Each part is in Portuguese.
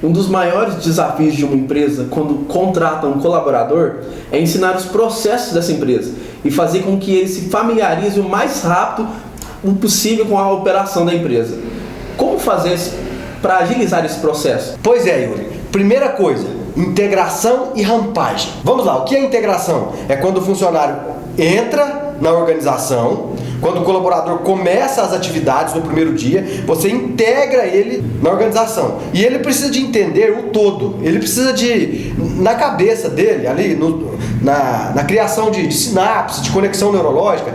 Um dos maiores desafios de uma empresa quando contrata um colaborador é ensinar os processos dessa empresa e fazer com que ele se familiarize o mais rápido possível com a operação da empresa. Como fazer para agilizar esse processo? Pois é, Yuri. Primeira coisa, integração e rampagem. Vamos lá, o que é integração? É quando o funcionário entra na organização, quando o colaborador começa as atividades no primeiro dia, você integra ele na organização. E ele precisa de entender o todo. Ele precisa de, na cabeça dele, ali, na criação de sinapse, de conexão neurológica,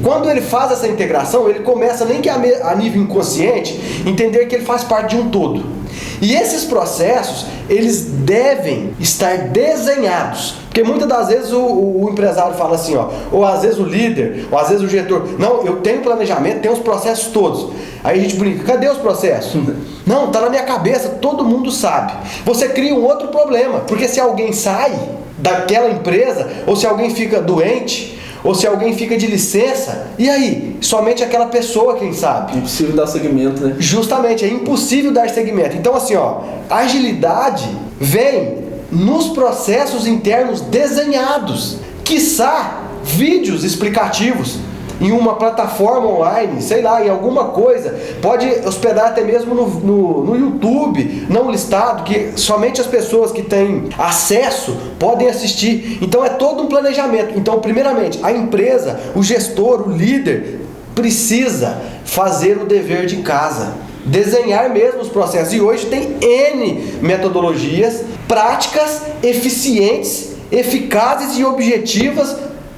quando ele faz essa integração, ele começa, nem que a nível inconsciente, entender que ele faz parte de um todo. E esses processos, eles devem estar desenhados. Porque muitas das vezes o empresário fala assim, ou às vezes o líder, ou às vezes o diretor, não, eu tenho planejamento, tenho os processos todos. Aí a gente brinca, cadê os processos? Não, tá na minha cabeça, todo mundo sabe. Você cria um outro problema, porque se alguém sai daquela empresa, ou se alguém fica doente, ou se alguém fica de licença, e aí? Somente aquela pessoa quem sabe. Impossível dar seguimento, né? Justamente, é impossível dar seguimento. Então assim, a agilidade vem nos processos internos desenhados, quiçá vídeos explicativos em uma plataforma online, sei lá, em alguma coisa, pode hospedar até mesmo no YouTube, não listado, que somente as pessoas que têm acesso podem assistir. Então é todo um planejamento. Então, primeiramente, a empresa, o gestor, o líder, precisa fazer o dever de casa, desenhar mesmo os processos. E hoje tem N metodologias práticas, eficientes, eficazes e objetivas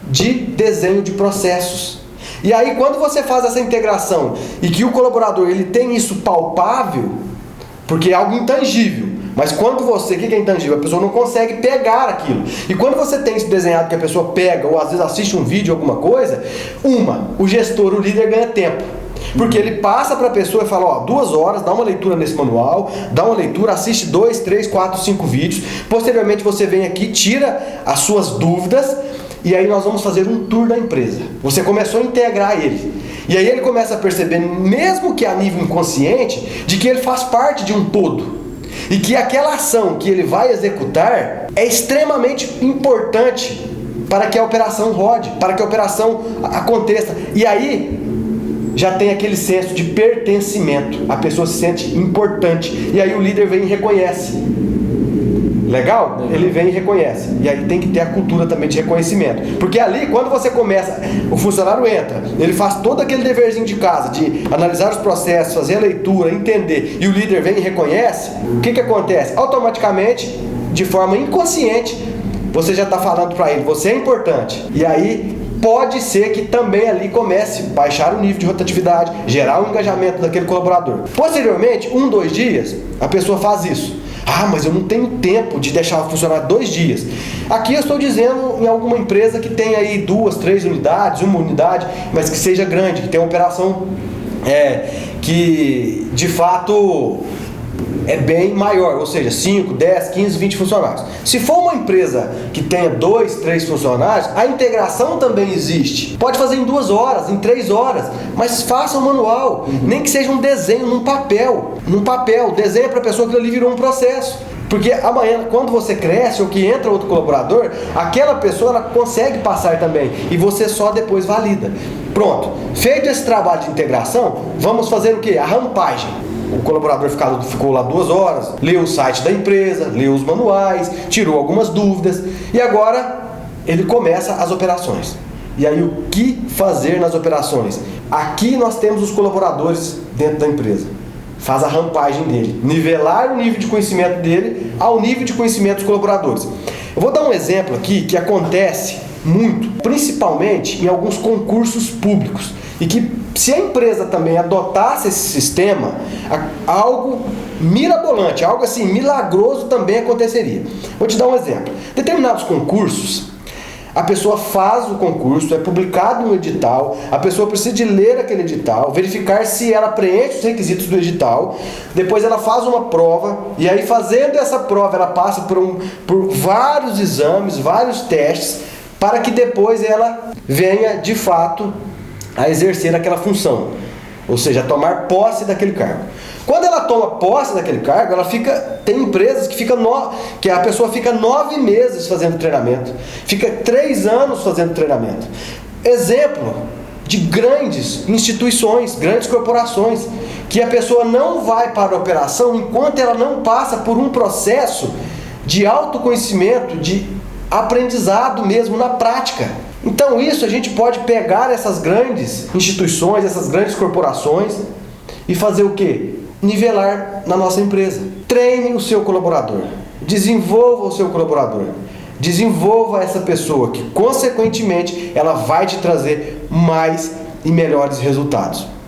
de desenho de processos. E aí, quando você faz essa integração e que o colaborador ele tem isso palpável, porque é algo intangível, mas quando você, o que é intangível? A pessoa não consegue pegar aquilo. E quando você tem isso desenhado que a pessoa pega, ou às vezes assiste um vídeo, alguma coisa, o gestor, o líder ganha tempo. Porque ele passa para a pessoa e fala, 2 horas, dá uma leitura nesse manual, dá uma leitura, assiste 2, 3, 4, 5 vídeos, posteriormente você vem aqui, tira as suas dúvidas, e aí nós vamos fazer um tour da empresa. Você começou a integrar ele. E aí ele começa a perceber, mesmo que a nível inconsciente, de que ele faz parte de um todo. E que aquela ação que ele vai executar é extremamente importante para que a operação rode, para que a operação aconteça. E aí já tem aquele senso de pertencimento. A pessoa se sente importante. E aí o líder vem e reconhece. Legal? Ele vem e reconhece. E aí tem que ter a cultura também de reconhecimento. Porque ali, quando você começa, o funcionário entra, ele faz todo aquele deverzinho de casa, de analisar os processos, fazer a leitura, entender, e o líder vem e reconhece, o que acontece? Automaticamente, de forma inconsciente, você já está falando para ele, você é importante. E aí, pode ser que também ali comece a baixar o nível de rotatividade, gerar o engajamento daquele colaborador. Posteriormente, 1, 2 dias, a pessoa faz isso. Mas eu não tenho tempo de deixar funcionar 2 dias. Aqui eu estou dizendo em alguma empresa que tem aí 2, 3 unidades, uma unidade, mas que seja grande, que tenha uma operação que de fato é bem maior, ou seja, 5, 10, 15, 20 funcionários. Se for uma empresa que tenha 2, 3 funcionários, a integração também existe. Pode fazer em 2 horas, em 3 horas, mas faça um manual, nem que seja um desenho num papel, desenha para a pessoa que ali virou um processo. Porque amanhã, quando você cresce ou que entra outro colaborador, aquela pessoa ela consegue passar também e você só depois valida. Pronto, feito esse trabalho de integração, vamos fazer o quê? A rampagem. O colaborador ficou lá 2 horas, leu o site da empresa, leu os manuais, tirou algumas dúvidas e agora ele começa as operações. E aí o que fazer nas operações? Aqui nós temos os colaboradores dentro da empresa. Faz a rampagem dele, nivelar o nível de conhecimento dele ao nível de conhecimento dos colaboradores. Eu vou dar um exemplo aqui que acontece muito, principalmente em alguns concursos públicos, e que se a empresa também adotasse esse sistema, algo mirabolante, algo assim milagroso também aconteceria. Vou te dar um exemplo. Determinados concursos, a pessoa faz o concurso, é publicado no edital, a pessoa precisa de ler aquele edital, verificar se ela preenche os requisitos do edital, depois ela faz uma prova, e aí fazendo essa prova ela passa por vários exames, vários testes, para que depois ela venha de fato a exercer aquela função. ou seja, tomar posse daquele cargo. Quando ela toma posse daquele cargo, tem empresas que a pessoa fica 9 meses fazendo treinamento, fica 3 anos fazendo treinamento. Exemplo de grandes instituições, grandes corporações, que a pessoa não vai para a operação enquanto ela não passa por um processo de autoconhecimento, de aprendizado mesmo na prática. Então isso a gente pode pegar essas grandes instituições, essas grandes corporações e fazer o quê? Nivelar na nossa empresa. Treine o seu colaborador, desenvolva o seu colaborador, desenvolva essa pessoa que consequentemente ela vai te trazer mais e melhores resultados.